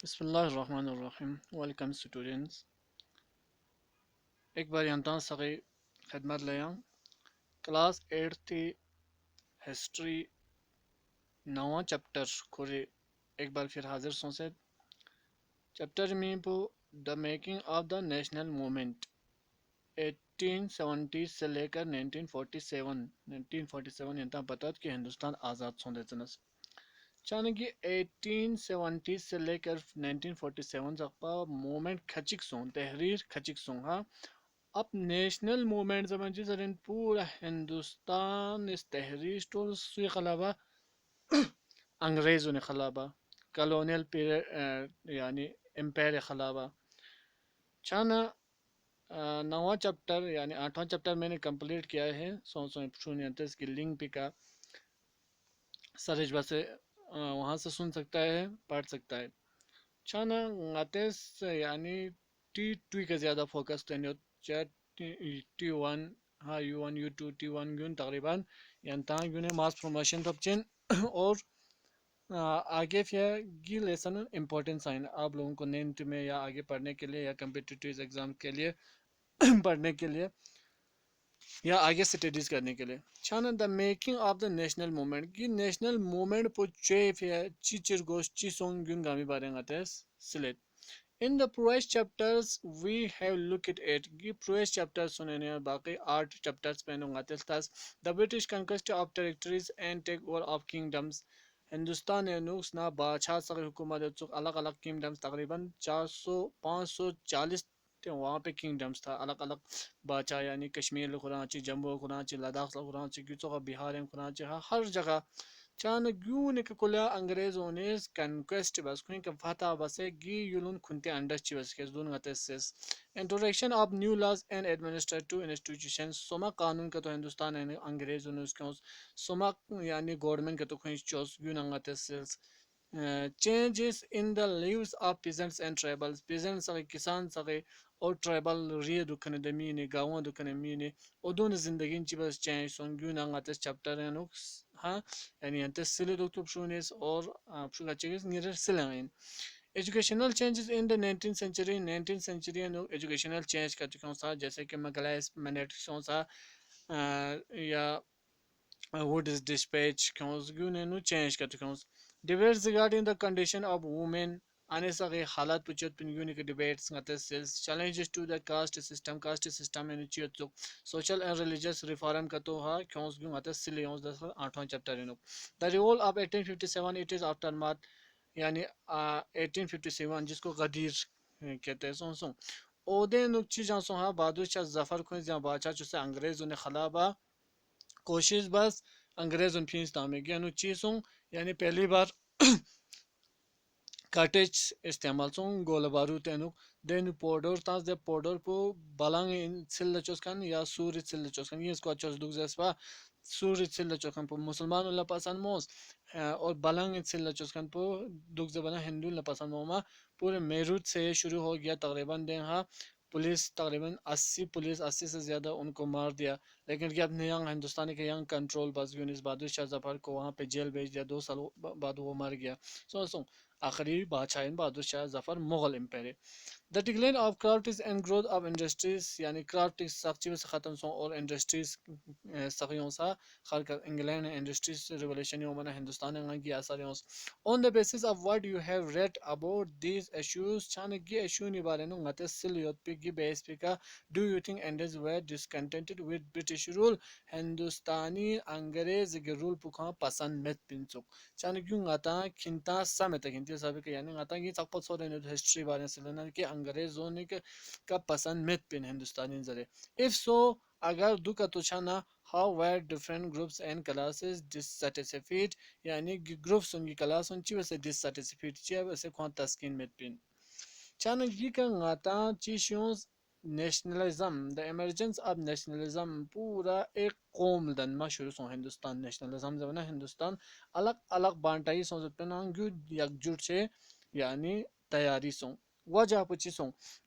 Bismillahirrahmanirrahim. Welcome students. एक बार यहाँ सगै खिदमत लिया क्लास 8 थी हिस्ट्री नवा चैप्टर खुरे एक बार फिर हाजिर सोंसे चैप्टर में पो the making of the national movement 1870 से लेकर 1947 यहाँ बता कि हिंदुस्तान आज़ाद सोंदे चनस चाने कि 1870 से लेकर 1947 तक मूवमेंट खचिक सों तहरीर खचिक सों हाँ अब नेशनल मूवमेंट जब जरिन पूरा हिंदुस्तान इस तहरीर स्टोर सुई खलाबा अंग्रेजों ने खलाबा कॉलोनियल पीरियड यानी एम्पायर खलाबा छाना नवा चैप्टर यानी 8वां चैप्टर मैंने कंप्लीट किया है सो शून्य की लिंक पे का सरजबा से वहाँ से सुन सकता है पढ़ सकता है छाना गातेस यानी टी का ज़्यादा फोकस करने टी 1 हाँ U1 U2 T1 गुन तकरीबन यंता गुने मास प्रमोशन तब चेन और आगे फिर ये लेसन इम्पोर्टेंट साइन आप लोगों को नेंथ में या आगे पढ़ने के लिए या कम्पिटिटिव एग्जाम के लिए पढ़ने के लिए या आगे स्टडीज करने के लिए छाना the making of the national movement की नेशनल मूवमेंट पो चेफ या चीचिर गोश ची सोंग गुन गामी बारे आते slate in the previous chapters we have looked at the previous chapters सुनने और बाकी 8 chapters पे नुंगाते tas the British conquest of territories and takeover of kingdoms Hindustan ने नुक्स ना बादशाह सके हुकूमत चुक अलग अलग किंगडम्स तकरीबन 400 540 वहाँ पे किंगडम्स था अलग अलग बादशाह यानी कश्मीर खुराची जम्मू खुराची लद्दाख खुराची की बिहार खुराची हर जगह Chan gyune ke kulya अंग्रेजों ने conquest बस कुछ के फता बस है गी युलुन खुनते अंडर चिवस के जोन गते सेस introduction of new laws and administrative institutions सोमा कानून के तो हिंदुस्तान ने अंग्रेजों ने उसके सोमा यानी गवर्नमेंट के तो कुछ चोस गुन गते cess changes in the lives of peasants and tribals peasants सगे किसान सगे और ट्राइबल रिय दुखने दमीने गाँव दुखने मीने ओदोन जिंदगी ची बस चेंज सोंग्यू नांगाते चैप्टर है नो हाँ यानी अंते सिले दोक्तुब शुनेस और शुगा चेंजेस निरे सिलेंगे Educational changes in the 19th century no educational change कर चुका हूँ सा जैसे कि मगलाइस मैनेट्स सा या what is dispatch क्यों ने change कर चुका हूँ debates regarding the condition of women आने सके हालात पुछत पिन के debates ngate challenges to the caste system में नीचे तो social and religious reform का तो हाँ क्यों ngate सिले उस 8वां chapter है the role of 1857 it is aftermath यानी 1857 जिसको गदीर कहते हैं सो ओदे नुक्ची जासो हाँ बहादुर शाह जफर को जहाँ बादशाह चुसे अंग्रेजों ने खिलाफा कोशिश बस अंग्रेज उन फीस तामे गया नु चीज़ों यानी पहली बार काटेज इस्तेमाल सों गोला बारूद तेनुक देनु पोडोर तास दे पोडोर पो बालांग इन सिल्ला चोस्कन या सूर्य सिल्ला चोस्कन ये इसको अच्छा दुख जैसपा सूर्य सिल्ला चोस्कन पो मुसलमान उल्ला पसंद मोस और बालांग इन सिल्ला चोस्कन पो दुख जबना हिंदू उल्ला पसंद मोमा पूरे मेरूट से शुरू हो गया तकरीबन दिन हाँ पुलिस तकरीबन 80 पुलिस 80 से ज़्यादा उनको मार दिया लेकिन कि अपने यंग हिंदुस्तानी के यंग कंट्रोल बस यूनिस बहादुर शाह जफर को वहाँ पे जेल भेज दिया 2 साल बाद वो मर गया सो आखिरी बादशाह Bahadur Shah Zafar Mughal empire the decline of craft and growth of industries यानी क्राफ्ट सख्ती से ख़त्म सो और इंडस्ट्रीज सखियों सा खालकर इंग्लैंड इंडस्ट्रीज रिवोल्यूशन यो मना हिंदुस्तान की असर on the basis of what you have read about these issues चाने गी इशू नि बारे नु ngate sil yot pe gi base pe ka do you think Indians were discontented with British rule हिंदुस्तानी अंग्रेज के रूल पुखा पसंद met पिंचुक चाने क्यों ngata खिंता समेत खिंती सब के यानी ngata की चकपत सो ने हिस्ट्री बारे से लेना कि अंग्रेजों ने का पसंद met पिन हिंदुस्तानी जरे if so अगर दुका तो छाना how were different groups and classes dissatisfied यानी ग्रुप्स उनकी क्लास उनची वैसे dissatisfied ची वैसे कौन तस्कीन met पिन चाना ये का ngata चीशों nationalism the emergence of nationalism पूरा एक कौम दन मा शुरू सो हिंदुस्तान नेशनलिज्म जब ना हिंदुस्तान अलग अलग बांटाई सो जब ना एकजुट से यानी तैयारी सो वजह पूछी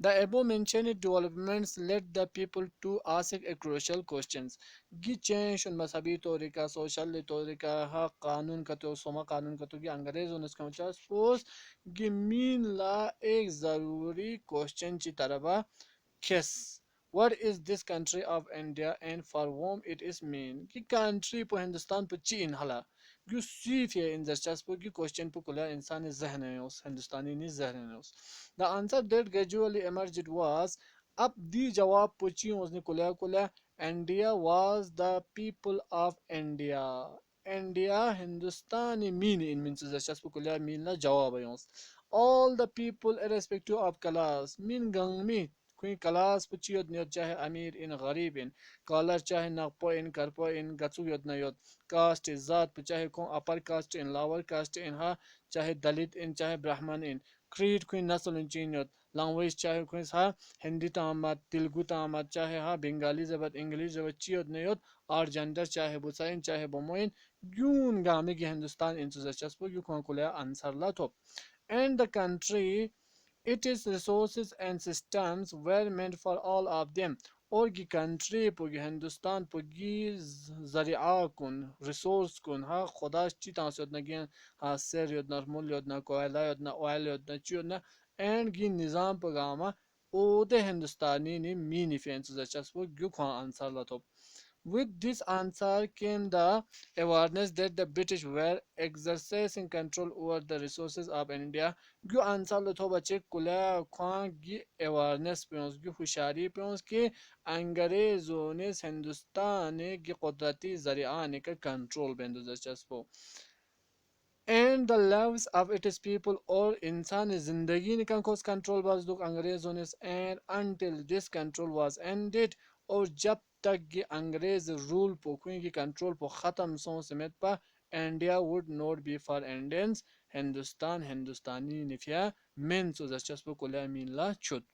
the above mentioned developments led the people to ask a crucial questions. Gi change un mazhabi तरीका social तरीका ha कानून का तो सोमा कानून का तो कि अंग्रेजों ने इसका मतलब suppose कि मीन ला एक जरूरी क्वेश्चन की तरफ Yes. What is this country of India and for whom it is mean? कि country po Hindustan po चीन hala. You see here in the chess po कि question po kula इंसान ज़हन है उस हिंदुस्तानी नि ज़हन है उस. The answer that gradually emerged was अब दी जवाब po चीन उसने kula kula India was the people of India. India Hindustani mean in means the chess po kula mean la jawab है उस. All the people irrespective of class mean gang me Queen Kalas Puchiot Nyot Chahe Amir in Gharib in Kalar Chahe Nakpo in Karpo in Gatsuyot Nayot caste is Zat Puchahe Kong upper caste in lower caste in Ha Chahe Dalit in Chahe Brahman in Creed Queen Nasol in Chinyot language Chahe Queen Ha Hindi Tamat Tilgu Tamat Chahe Ha Bengali Zabat English Zabat Chiot Nayot or gender Chahe Busain Chahe Bomoin Yun Gami Hindustan into the Chaspo you can call answer la top and the country its resources and systems were meant for all of them. और की country पोगी Hindustan पोगी जरिया कुन resource कुन हा खुदा ची तांस योदना गिन हा सेर योदना मुल योदना कोयला योदना ऑयल योदना ची योदना एंड गी निजाम पगामा ओदे हिंदुस्तानी ने मीनी फेंस जचस वो ग्यू खा answer लतो with this answer came the awareness that the British were exercising control over the resources of India. Gu answer lo tho bache kula khwan gi awareness pyons gi hushari pyons ke अंग्रेजों ने हिंदुस्तान की कुदरती जरियाने का control बेंदो दिलचस्प and the lives of its people or इंसान जिंदगी निकन को control बाज दुख अंग्रेजों ने and until this control was ended और जब तक ये अंग्रेज रूल पो की कंट्रोल पो खत्म सो समेत पा India would not be for Indians Hindustan Hindustani निफिया men so जस्चस्पो कोला मीन ला छुट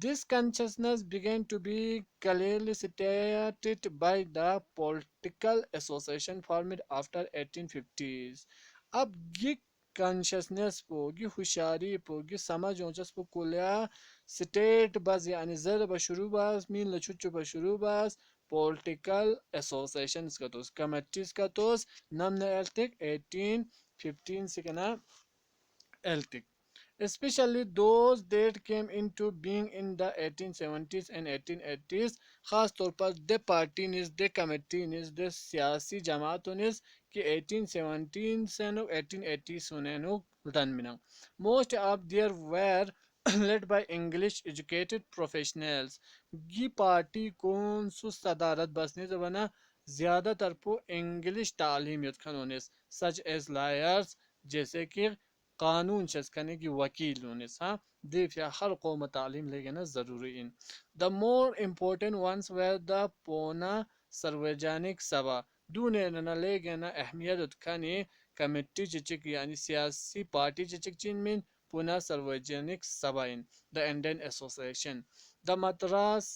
this consciousness began to be clearly stated by the political association formed after 1850s. अब ये consciousness को ये हुशारी को ये समझ ओंचस को कुल्या state बस यानी जर बशुरू बस मीन लचुच्चु बशुरू बस political associations का तोस committees का तोस नमने एल्टिक 1815 से कना एल्टिक especially those that came into being in the 1870s and 1880s खास तौर पर दे पार्टी निस दे कमेटी निस दे सियासी जमातों निस कि 1817 से नो 1880 सुने नो दन मिना most of their were led by English educated professionals ये पार्टी कौन सु सदारत बसने जबना ज़्यादातर पो इंग्लिश तालीम यत खनोनिस such as lawyers जैसे कि कानून शस्कने की वकील उनिस हाँ दिफ्या हर कौम तालीम लेना ज़रूरी in the more important ones were the Poona Sarvajanik सभा दूने न लेना अहमियत खनी कमेटी चिचिक यानी सियासी पार्टी चिचिक चिन में पुनः सार्वजनिक सभा in the Indian association the Madras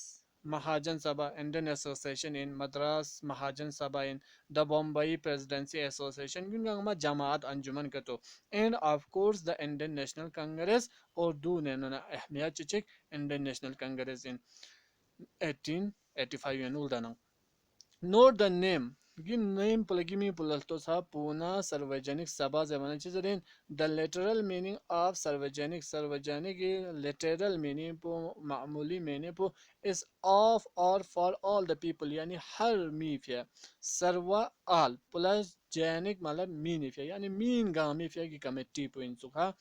Mahajan Sabha Indian Association in Madras Mahajan Sabha in the Bombay Presidency Association Gungang Jamaat Anjuman Kato and of course the Indian National Congress or do nenona ehmiya chichik Indian National Congress in 1885 and Uldana. Note the name. Name polygamy pulalto sa puna sarvajanik sabha zamanachizarin. The literal meaning of sarvajanik literal meaning po मामूली meaning po is of or for all the people यानी हर मीफिया सर्वा all plus जैनिक मतलब मीनिफिया यानी mean गामीफिया की committee po इंसुखा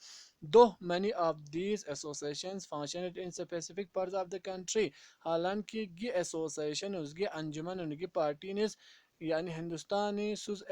though many of these associations functioned in specific parts of the country हालांकि ये association उसकी अंजुमन उनकी पार्टी ने यानी हिंदुस्तानी सुज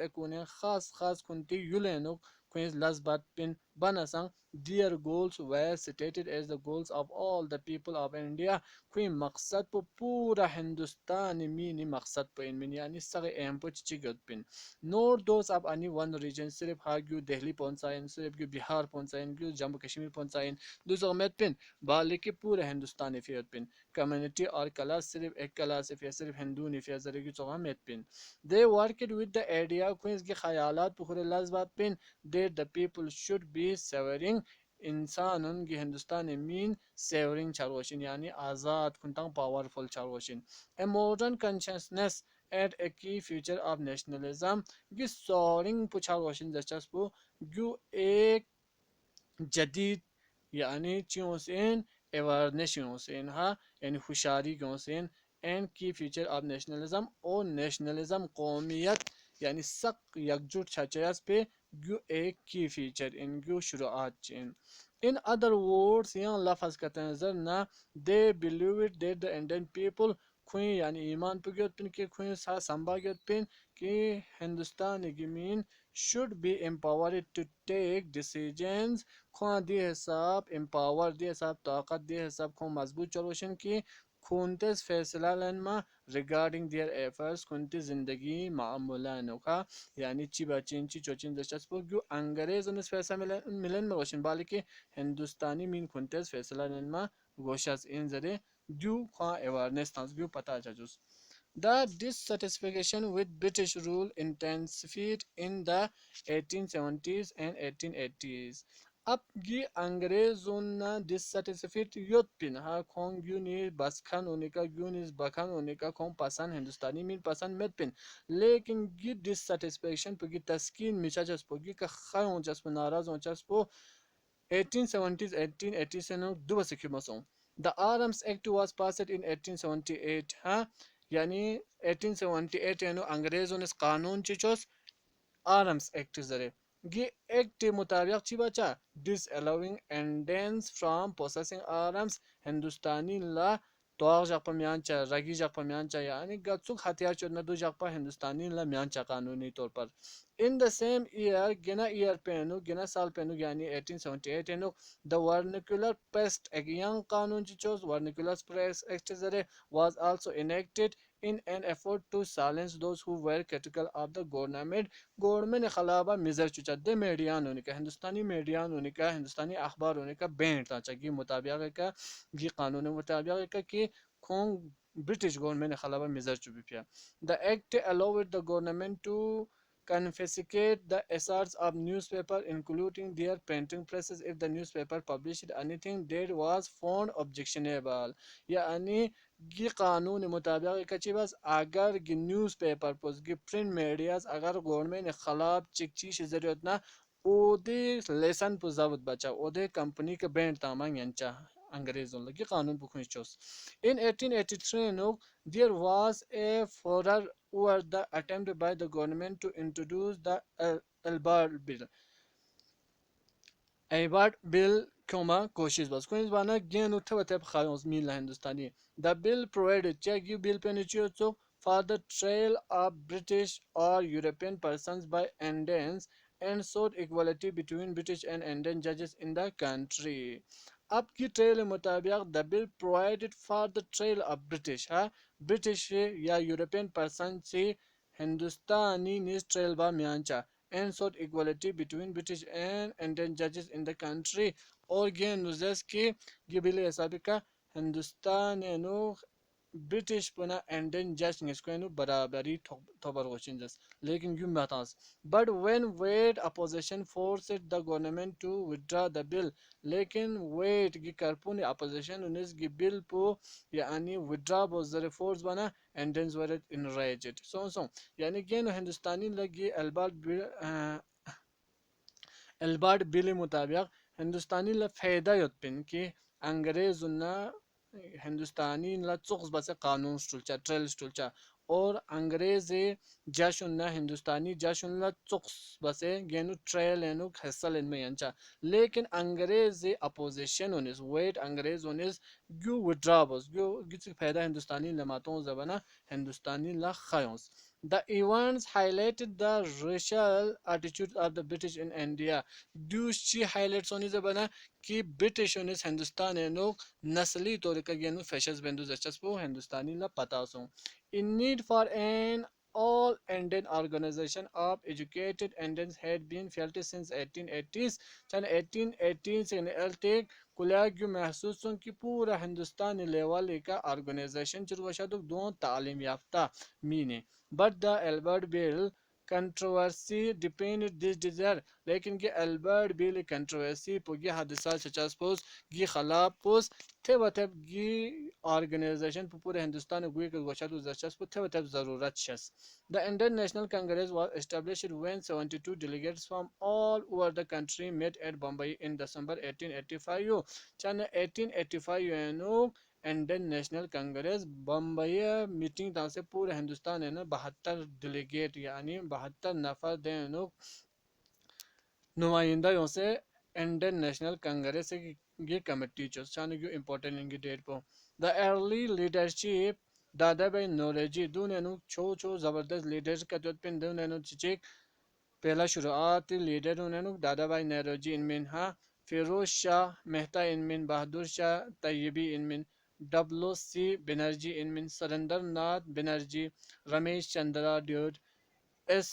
एकोने खास खास कुंती युलेनो क्वींस लजबत पिन बनसंग their goals were stated as the goals of all the people of India क्वीं मकसद पो पूरा हिंदुस्तान मीनी मकसद पो इन यानी सगे एम पो चिगत पिन नोट दोस अब any one region सिर्फ हाग्यू दिल्ली पहुंचाइन सिर्फ क्यों बिहार पहुंचाइन क्यों जम्मू कश्मीर पहुंचाइन दूसरा में पिन बाली के पूरे हिंदुस्तानी फियत पिन community और क्लास सिर्फ एक क्लास फिया सिर्फ हिंदू निफिया जरे की चौहा में पिन they worked with the idea क्वींस के ख्यालात पुखरे लजबात पिन that the people should be severing insanın ki Hindustani mean savoring charwashin yani azad kuntang powerful charwashin. A modern consciousness at a key feature of nationalism ki soaring pu charwashin जचस पु गु एक जदीद यानी चीज़ें awareness चीज़ें हाँ यानी हुशारी चीज़ें and key feature of nationalism और nationalism कौमियत यानी सक यकजुट छचयास पे गु एक key feature in गु शुरुआत चेन in other words यहाँ लफ्ज़ का तंजर ना they believe it that the Indian people खुई यानी ईमान पे गयोत पिन के खुई सा संभा गयोत पिन कि हिंदुस्तान की mean should be empowered to take decisions खुआ दे हिसाब empower दे हिसाब ताकत दे हिसाब खुआ मजबूत चलोशन की खुनतेस फैसला लन मा regarding their efforts खुनती जिंदगी मामूला नोका यानी ची बचिन ची चोचिन दशस पो गयो अंग्रेज उन्हें फैसला मिलन मिलन में रोशन बाली के हिंदुस्तानी मीन खुनतेस फैसला लन मा गोशस इन जरे गयो खुआ awareness तांस गयो पता चजुस. The dissatisfaction with British rule intensified in the 1870s and 1880s. अब ये अंग्रेजों ने डिससेटिस्फाइड युद्ध पिन हा खोंग यूनी बस खान होने का यूनिस बखान होने का खोंग पसंद हिंदुस्तानी में पसंद मत पिन लेकिन ये डिससेटिस्फेक्शन पे की तस्कीन मिचा जस पो की का खाओ जस पो नाराज हो जस पो 1870s 1880s से नो दुबा से क्यों The Arms Act was passed in 1878 हाँ यानी 1878 यानी अंग्रेजों ने कानून चिचोस Arms Act जरे ये एक्ट के मुताबिक ची बचा disallowing Indians from possessing arms हिंदुस्तानी ला तोग जगह म्यांचा रगी जगह म्यांचा यानी गत्सुक हथियार चुनना दो जगह हिंदुस्तानी ला म्यांचा कानूनी तौर पर in the same year year पेनु गिना साल पेनु यानी 1878 एनु the vernacular pest एक young कानून चिचोस vernacular pest act जरे was also enacted in an effort to silence those who were critical of the government government खिलाफ मिजर चुचा दे मीडियान होने का हिंदुस्तानी मीडियान होने का हिंदुस्तानी अखबार होने का बैंड था चाहिए मुताबिक का ये कानून मुताबिक का कि खोंग ब्रिटिश गवर्नमेंट ने खिलाफ मिजर चुपी पिया the act allowed the government to confiscate the assets of newspaper including their printing presses if the newspaper published anything that was found objectionable यानी ये कानून मुताबिक कची बस अगर गी न्यूज़ पेपर पुस गी प्रिंट मीडियाज अगर गवर्नमेंट के खिलाफ चिकची जरूरत ना ओदे लेसन पुजावत बचा ओदे कंपनी के बैंड तामांग यांचा अंग्रेजों लगी कानून पुखुच चोस in 1883 no there was a furor over the attempt by the government to introduce the Albert bill Eybart bill koma koşiz bas. Koşiz bana gen utawatep khayons mil Hindustani. The bill provided check you bill penichio for the trial of British or European persons by Indians and sought equality between British and Indian judges in the country. अब की trail मुताबिक the bill provided for the trail of British हाँ British या European person से हिंदुस्तानी निस trail बा म्यांचा and sought equality between British and Indian judges in the country. और ये नुज़स की ये बिले साबिका हिंदुस्तान नो ब्रिटिश पुना इंडियन जज निस्को बराबरी थोबर वशिंजस लेकिन you महतास but when Wade opposition forced the government to withdraw the bill लेकिन Wade की करपुन opposition उन्हें की bill पो यानी withdraw was the force बना Indians were enraged so यानी कि हिंदुस्तानी लगी अल्बर्ट बिल मुताबिक हिंदुस्तानी ला फायदा युतपिन कि अंग्रेज उन्ना हिंदुस्तानी ला चुक्स बसे कानून स्टुलचा ट्रेल स्टुलचा और अंग्रेज जश उन्ना हिंदुस्तानी जश उन्ना चुक्स बसे गेनु ट्रेल एनु हिस्सा लेन में यांचा लेकिन अंग्रेज अपोजिशन उनिस वेट अंग्रेज उनिस गु विड्रॉ बस गु गिच फायदा हिंदुस्तानी लमातों जबना हिंदुस्तानी ला खायोस The events highlighted the racial attitude of the British in India. दूसरी highlights होनी जबना कि British उन्हें हिंदुस्तान है नो नस्ली तौर का ये नो फैशंस बंदू जच्चस वो हिंदुस्तानी ला पता सो. In need for an all Indian organization of educated Indians had been felt since 1880s. सन 1880 से निकलते कुलाग्यू महसूस कि पूरा हिंदुस्तान लेवल का ऑर्गेनाइजेशन चुरवशा दो तालीम याफ्ता मीने but the Albert Bill controversy depend this desire लेकिन कि अल्बर्ट बिल controversy पुगी हादसा सचास पोस गी खला पोस थे वतब गी organization पूरे हिंदुस्तान गुई के गोशत उजचस पु थे वतब जरूरत शस the Indian National Congress was established when 72 delegates from all over the country met at Bombay in December 1885 चन 1885 नो इंडियन नेशनल कांग्रेस बम्बई मीटिंग था से पूरे हिंदुस्तान है ना 72 डेलीगेट यानी 72 नफर देनो नुमाइंदा से इंडियन नेशनल कांग्रेस ये कमेटी चो चाने जो इम्पोर्टेंट इनकी डेट पर द अर्ली लीडरशिप दादा भाई नौलेजी दूने नु छो छो जबरदस्त लीडर्स का जो पिन दूने नु चिचिक पहला शुरुआती लीडर उन्हें दादा भाई नौरोजी इनमिन हाँ फिरोज शाह मेहता इनमिन बहादुर शाह तैयबी इनमिन डब्ल्यू सी बनर्जी इनमिन Surendra Nath Banerjee Ramesh Chandra Dutt S.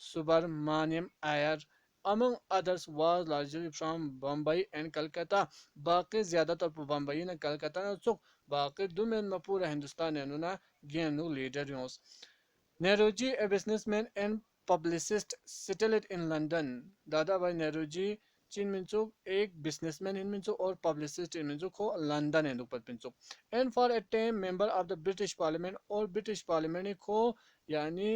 Subramaniam Iyer, among others, was largely from Bombay and Calcutta. बाकी ज़्यादातर बम्बई ने कलकत्ता ने चुक बाकी दुमेन में पूरा हिंदुस्तान ने उन्हें गेनु लीडर यूंस Nehruji, a businessman and publicist, settled in London. Dadabhai Nehruji चीन मिंचुक एक बिजनेसमैन इन मिंचुक और पब्लिसिस्ट इन मिंचुक को लंदन इन ऊपर मिंचुक and for a time member of the British parliament और ब्रिटिश पार्लियामेंट को यानी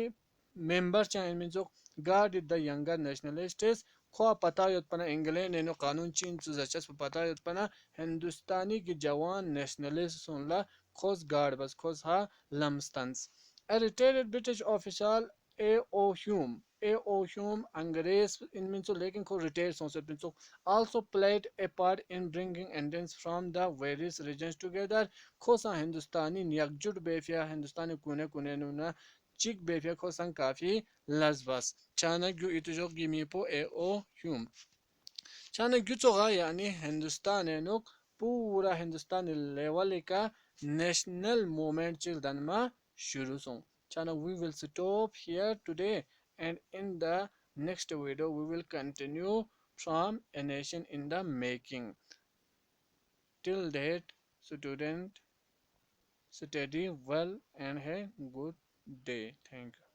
मेंबर चाहे मिंचुक गार्ड द यंगर नेशनलिस्ट्स खो पता युत्पना इंग्लैंड ने कानून चीन सुजचस पता युत्पना हिंदुस्तानी की जवान नेशनलिस्ट सुनला खोस गार्ड बस खोस हा लमस्तंस A retired British official A.O. Hume A.O. Hume अंग्रेज इनमें से लेकिन को retired संसद में so also played a part in bringing Indians from the various regions together खोसा हिंदुस्तानी यकजुट बेफिया हिंदुस्तानी कोने कोने नुना चिक बेफिया खोसा काफी लज़बस चाणक्य इतुजो गिमीपो A.O. Hume चाणक्य चोगा यानी हिंदुस्तान है नुक पूरा हिंदुस्तान लेवल का नेशनल मूवमेंट चिल दनमा शुरू सो channel we will stop here today and in the next video we will continue from a nation in the making till that student study well and have good day thank you